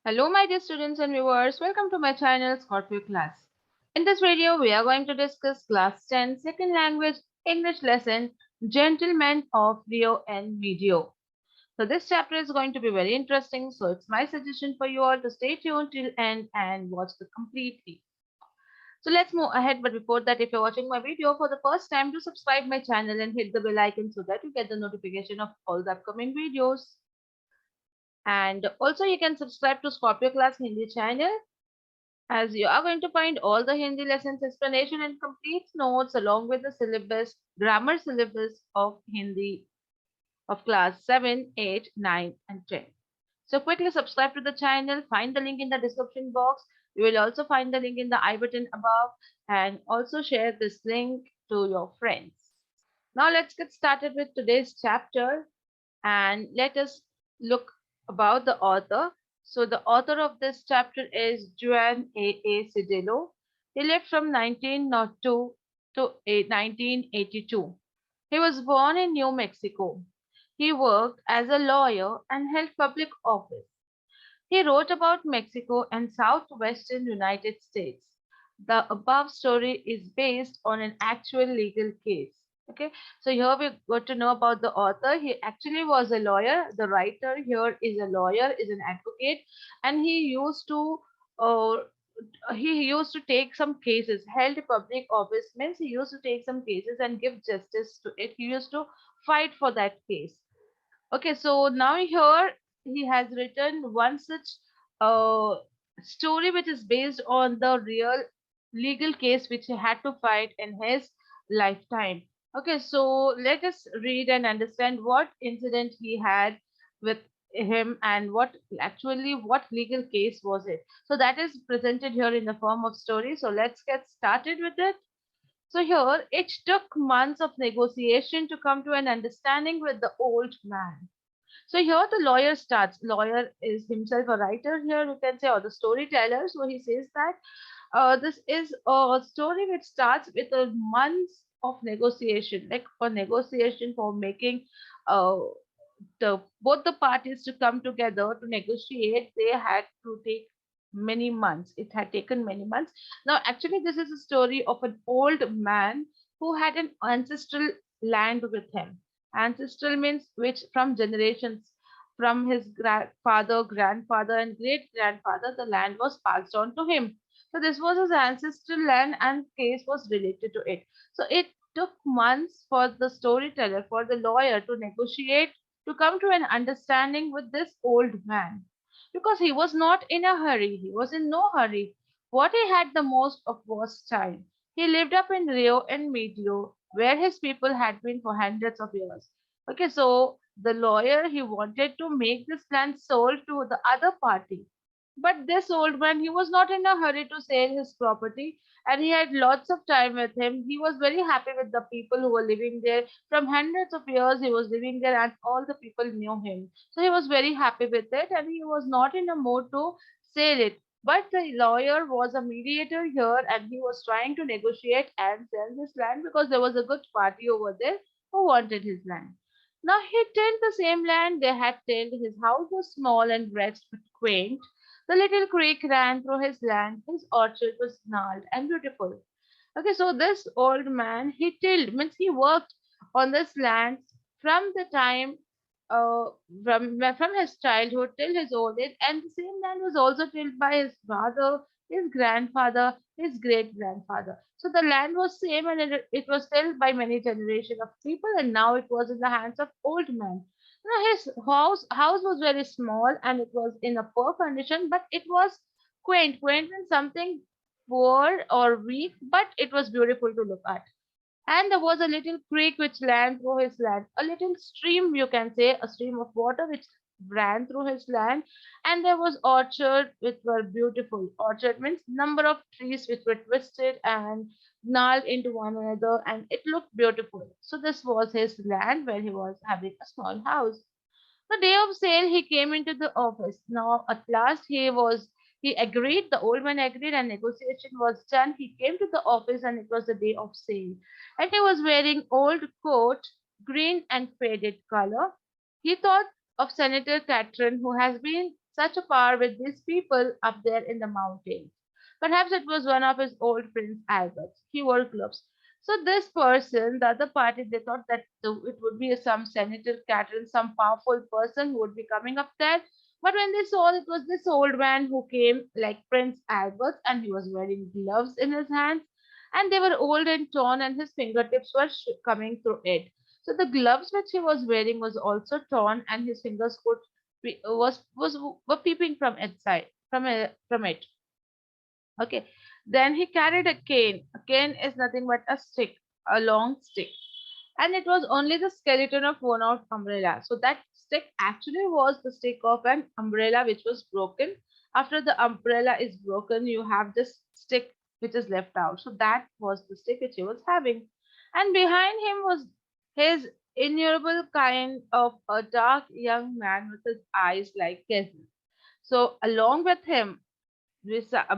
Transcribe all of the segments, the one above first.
Hello, my dear students and viewers. Welcome to my channel, Scorpio class. In this video, we are going to discuss class 10 second language English lesson, Gentlemen of Rio and Medio. So this chapter is going to be very interesting. So it's my suggestion for you all to stay tuned till end and watch the completely. So let's move ahead. But before that, if you're watching my video for the first time, do subscribe my channel and hit the bell icon so that you get the notification of all the upcoming videos. And also you can subscribe to Scorpio class Hindi channel as you are going to find all the Hindi lessons explanation and complete notes along with the syllabus, grammar syllabus of Hindi of class 7, 8, 9 and 10. So quickly subscribe to the channel, find the link in the description box. You will also find the link in the I button above and also share this link to your friends. Now let's get started with today's chapter and let us look about the author. So the author of this chapter is Juan A. Cedillo. He lived from 1902 to 1982. He was born in New Mexico. He worked as a lawyer and held public office. He wrote about Mexico and southwestern United States. The above story is based on an actual legal case. Okay, so here we got to know about the author. He actually was a lawyer. The writer here is a lawyer, is an advocate, and uh, he used to take some cases. Held public office means he used to take some cases and give justice to it. He used to fight for that case. Okay, so now here he has written one such uh, story which is based on the real legal case which he had to fight in his lifetime. Okay, so let us read and understand what incident he had with him and what legal case was it. So that is presented here in the form of story. So let's get started with it. So here it took months of negotiation to come to an understanding with the old man. So here the lawyer starts. Lawyer is himself a writer here, you can say, or the storyteller. So he says that this is a story which starts with a months of negotiation, like for negotiation for making uh, the both the parties to come together to negotiate. They had to take many months. It had taken many months. Now, actually, this is a story of an old man who had an ancestral land with him. Ancestral means which from generations, from his father, grandfather, and great grandfather, the land was passed on to him. So this was his ancestral land, and case was related to it. So it took months for the storyteller, for the lawyer to negotiate to come to an understanding with this old man because he was not in a hurry. He was in no hurry. What he had the most of was time. He lived up in Rio and Medio, where his people had been for hundreds of years. Okay, so the lawyer he wanted to make this land sold to the other party. But this old man, he was not in a hurry to sell his property and he had lots of time with him. He was very happy with the people who were living there. From hundreds of years, he was living there and all the people knew him. So he was very happy with it and he was not in a mood to sell it. But the lawyer was a mediator here and he was trying to negotiate and sell this land because there was a good party over there who wanted his land. Now he tilled the same land they had tilled. His house was small and dressed but quaint. The little creek ran through his land. His orchard was gnarled and beautiful. Okay, so this old man, he tilled, means he worked on this land from the time, uh, from his childhood till his old age, and the same land was also tilled by his father, his grandfather, his great grandfather. So the land was same, and it was tilled by many generations of people, and now it was in the hands of old man. Now his house was very small and it was in a poor condition, but it was quaint. Quaint means something poor or weak, but it was beautiful to look at. And there was a little creek which ran through his land, a little stream, you can say, a stream of water which ran through his land. And there was orchard which were beautiful. Orchard means number of trees which were twisted and gnarled into one another, and it looked beautiful. So this was his land where he was having a small house. The day of sale, he came into the office. Now, at last, he agreed. The old man agreed, and negotiation was done. He came to the office, and it was the day of sale. And he was wearing old coat, green and faded color. He thought of Senator Catron, who has been such a power with these people up there in the mountains. Perhaps it was one of his old friends, Albert. He wore gloves. So this person, the other party, they thought that it would be some Senator Catherine, some powerful person who would be coming up there. But when they saw it was this old man who came like Prince Albert, and he was wearing gloves in his hands, and they were old and torn, and his fingertips were coming through it. So the gloves which he was wearing was also torn, and his fingers could was were peeping from inside from it. Okay. Then he carried a cane. A cane is nothing but a stick, a long stick, and it was only the skeleton of worn out umbrella. So that stick actually was the stick of an umbrella which was broken. After the umbrella is broken, you have this stick which is left out. So that was the stick which he was having. And behind him was his innumerable kind of a dark young man with his eyes like gazelle. So along with him,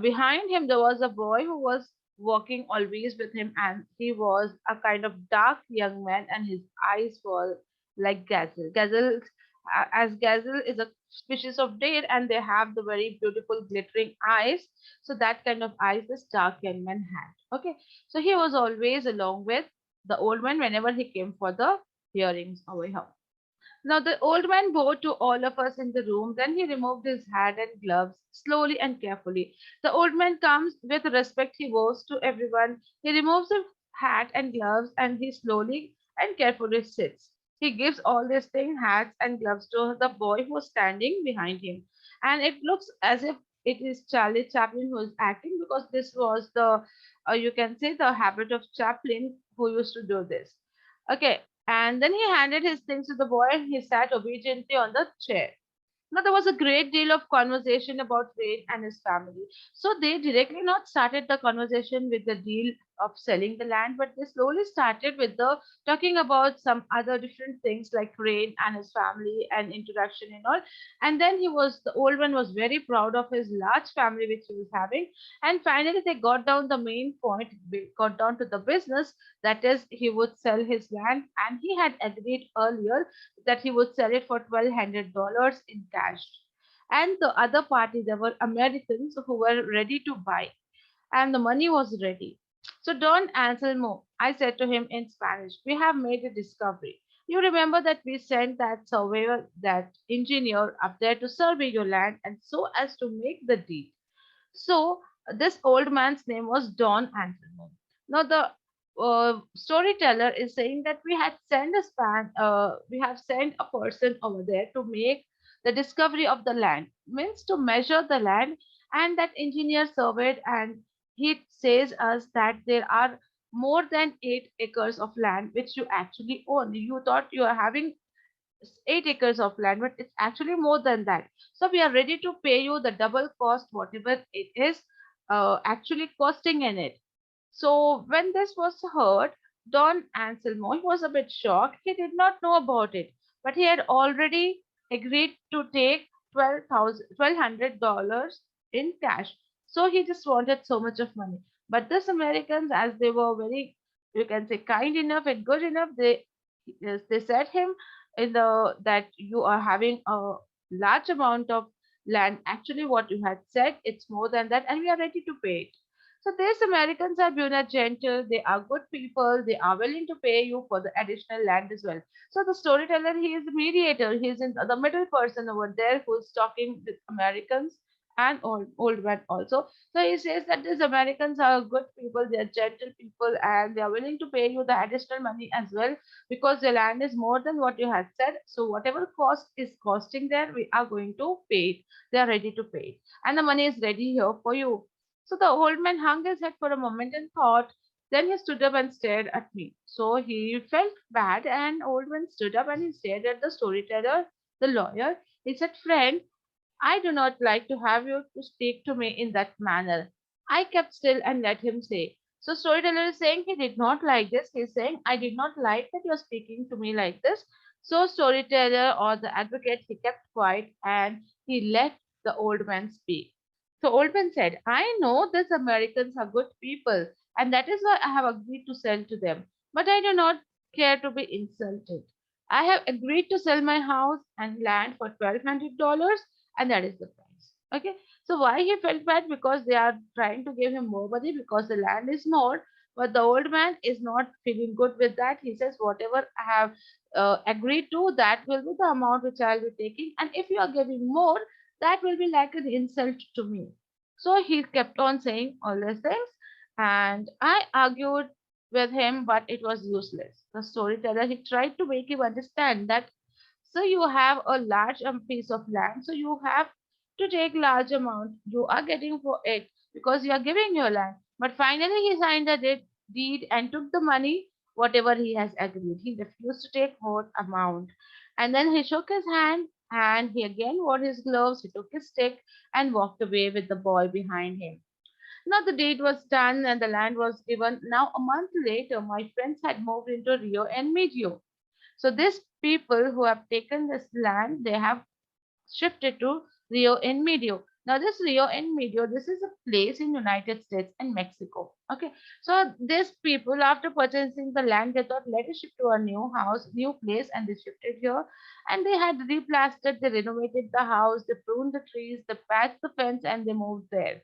behind him there was a boy who was walking always with him, and he was a kind of dark young man, and his eyes were like gazelle. As gazelle is a species of deer, and they have the very beautiful glittering eyes, so that kind of eyes this dark young man had. Okay, so he was always along with the old man whenever he came for the hearings over here. Now the old man bowed to all of us in the room. Then he removed his hat and gloves slowly and carefully. The old man comes with respect. He bows to everyone. He removes his hat and gloves, and he slowly and carefully sits. He gives all these things, hats and gloves, to the boy who is standing behind him. And it looks as if it is Charlie Chaplin who is acting, because this was the, you can say, the habit of Chaplin who used to do this. Okay, and then he handed his things to the boy, and he sat obediently on the chair. Now there was a great deal of conversation about Wade and his family. So they directly not started the conversation with the deal of selling the land, but they slowly started with the talking about some other different things like Wade and his family and introduction and all. And then the old one was very proud of his large family which he was having. And finally they got down the main point, got down to the business, that is he would sell his land, and he had agreed earlier that he would sell it for $1,200 in cash. And the other party, there were Americans who were ready to buy, and the money was ready. So, Don Anselmo, I said to him in Spanish, we have made a discovery. You remember that we sent that surveyor, that engineer up there to survey your land and so as to make the deed. So this old man's name was Don Anselmo. Now the storyteller is saying that we have sent a person over there to make the discovery of the land, means to measure the land, and that engineer surveyed, and he says us that there are more than 8 acres of land which you actually own. You thought you are having 8 acres of land, but it's actually more than that. So we are ready to pay you the double cost, whatever it is actually costing in it. So when this was heard, Don Anselmo, he was a bit shocked. He did not know about it, but he had already agreed to take $1,200 in cash. So he just wanted so much of money. But this Americans, as they were very, you can say, kind enough and good enough, yes, they said him in the that you are having a large amount of land. Actually, what you had said, it's more than that, and we are ready to pay it. So these Americans are Buna gentle, they are good people, they are willing to pay you for the additional land as well. So the storyteller, he is the mediator, he is in the middle person over there who is talking with Americans and old man also. So he says that these Americans are good people, they are gentle people, and they are willing to pay you the additional money as well, because the land is more than what you had said. So whatever cost is costing there, we are going to pay it. They are ready to pay it, and the money is ready here for you. So the old man hung his head for a moment and thought. Then he stood up and stared at me. So he felt bad, and old man stood up and he stared at the storyteller, the lawyer. He said, "Friend, I do not like to have you to speak to me in that manner." I kept still and let him say. So storyteller is saying he did not like this. He's saying, I did not like that you're speaking to me like this. So storyteller or the advocate, he kept quiet and he let the old man speak. So old man said, I know these Americans are good people, and that is why I have agreed to sell to them. But I do not care to be insulted. I have agreed to sell my house and land for $1,200, and that is the price. Okay, so why he felt bad? Because they are trying to give him more money because the land is more, but the old man is not feeling good with that. He says, whatever I have agreed to, that will be the amount which I'll be taking, and if you are giving more, that will be like an insult to me. So he kept on saying all these things, and I argued with him, but it was useless. The storyteller, he tried to make him understand that, so you have a large piece of land, so you have to take large amount. You are getting for it because you are giving your land. But finally, he signed the deed and took the money, whatever he has agreed. He refused to take more amount. And then he shook his hand and he again wore his gloves. He took his stick and walked away with the boy behind him. Now the deed was done and the land was given. Now a month later, my friends had moved into Rio and Medio. So these people who have taken this land, they have shifted to Rio in Medio. Now this Rio in Medio, this is a place in United States and Mexico. Okay, so these people, after purchasing the land, they thought, let us shift to a new house, new place, and they shifted here. And they had replastered, they renovated the house, they pruned the trees, they patched the fence, and they moved there.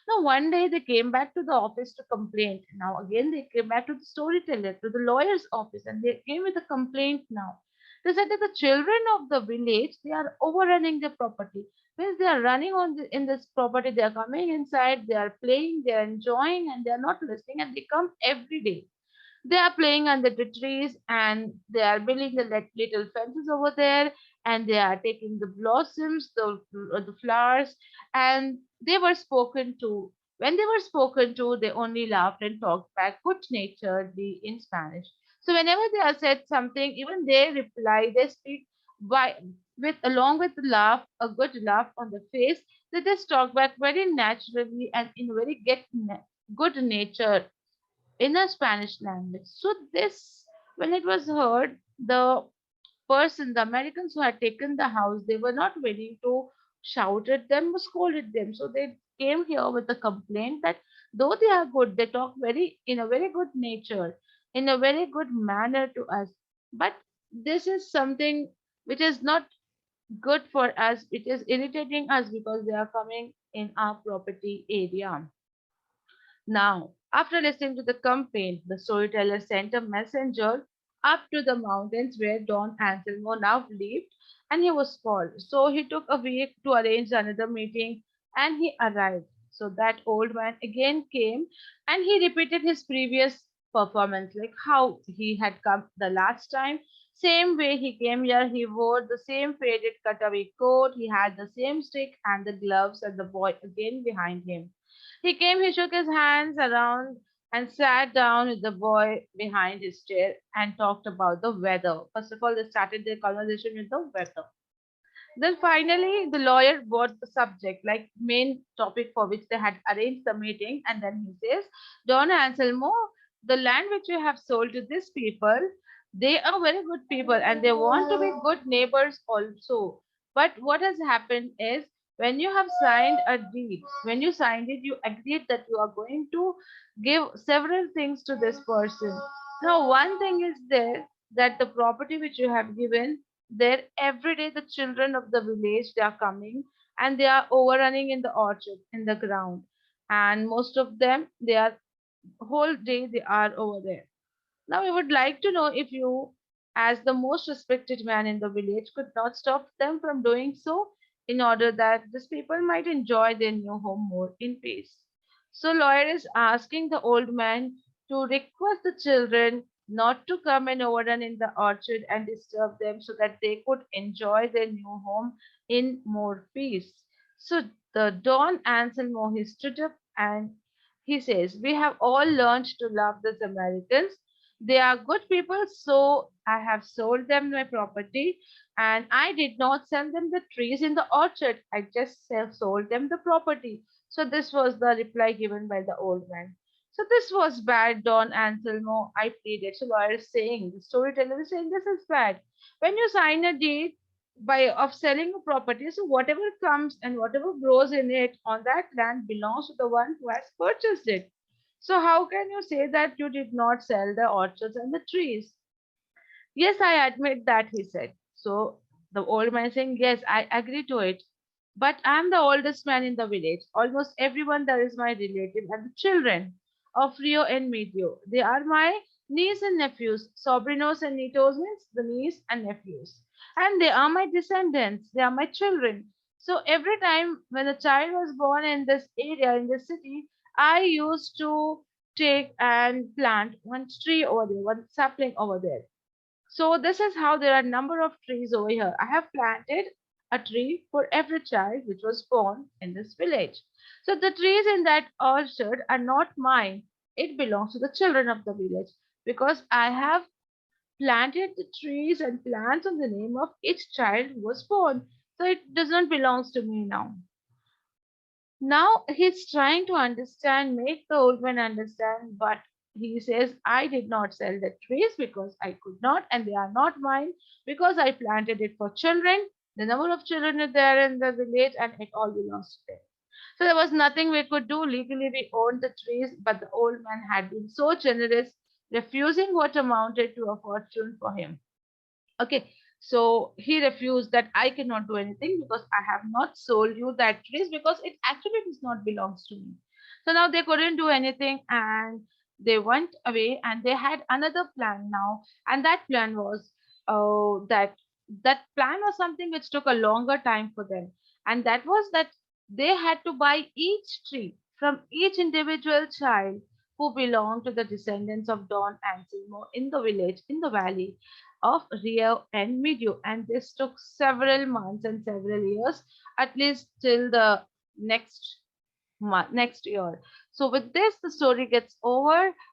Now, one day they came back to the office to complain. Now, again, they came back to the storyteller, to the lawyer's office, and they came with a complaint now. They said that the children of the village, they are overrunning the property. Means they are running in this property, they are coming inside, they are playing, they are enjoying, and they are not listening, and they come every day. They are playing under the trees and they are building the little fences over there, and they are taking the blossoms, the flowers, and they were spoken to. When they were spoken to, they only laughed and talked back good naturedly in Spanish. So whenever they are said something, even they reply, they speak by with along with the laugh, a good laugh on the face. They just talk back very naturally and in very good nature in a Spanish language. So this, when it was heard, the person, the Americans who had taken the house, they were not willing to shout at them or scold at them. So they came here with a complaint that though they are good, they talk very in a very good nature, in a very good manner to us. But this is something which is not good for us. It is irritating us because they are coming in our property area. Now, after listening to the complaint, the storyteller sent a messenger up to the mountains where Don Anselmo now lived, and he was called. So he took a week to arrange another meeting, and he arrived. So that old man again came, and he repeated his previous performance, like how he had come the last time. Same way he came here, he wore the same faded cutaway coat, he had the same stick and the gloves, and the boy again behind him. He came, he shook his hands around and sat down with the boy behind his chair and talked about the weather. First of all, they started their conversation with the weather. Then finally, the lawyer brought the subject, like main topic for which they had arranged the meeting, and then he says, Don Anselmo, the land which you have sold to these people, they are very good people and they want to be good neighbors also. But what has happened is when you have signed a deed, when you signed it, you agreed that you are going to give several things to this person. Now, one thing is there that the property which you have given there, every day the children of the village, they are coming and they are overrunning in the orchard in the ground, and most of them, they are whole day they are over there. Now we would like to know if you, as the most respected man in the village, could not stop them from doing so in order that these people might enjoy their new home more in peace. So lawyer is asking the old man to request the children not to come and overrun in the orchard and disturb them so that they could enjoy their new home in more peace. So the Don Anselmo, he stood up and he says, we have all learned to love these Americans. They are good people, so I have sold them my property, and I did not sell them the trees in the orchard. I just sold them the property. So this was the reply given by the old man. So this was bad, Don Anselmo. I pleaded. So lawyer is saying, the storyteller is saying this is bad. When you sign a deed by of selling a property, so whatever comes and whatever grows in it on that land belongs to the one who has purchased it. So how can you say that you did not sell the orchards and the trees? Yes, I admit that, he said. So the old man is saying, yes, I agree to it. But I'm the oldest man in the village. Almost everyone there is my relative, and the children of Rio and Medio. They are my niece and nephews. Sobrinos and nietos means the niece and nephews. And they are my descendants. They are my children. So every time when a child was born in this area, in this city, I used to take and plant one tree over there, one sapling over there. So this is how there are number of trees over here. I have planted a tree for every child which was born in this village. So the trees in that orchard are not mine. It belongs to the children of the village because I have planted the trees and plants on the name of each child who was born. So it does not belongs to me now. Now he's trying to understand, make the old man understand, but he says, I did not sell the trees because I could not, and they are not mine because I planted it for children. The number of children are there in the village, and it all belongs to them. So there was nothing we could do. Legally, we owned the trees, but the old man had been so generous, refusing what amounted to a fortune for him. Okay, so he refused that I cannot do anything because I have not sold you that trees because it actually does not belongs to me. So now they couldn't do anything and they went away and they had another plan now, and that plan was that plan was something which took a longer time for them, and that was that they had to buy each tree from each individual child who belonged to the descendants of Don and Seymour in the village in the valley of Rio and Medio, and this took several months and several years, at least till the next next year. So with this, the story gets over.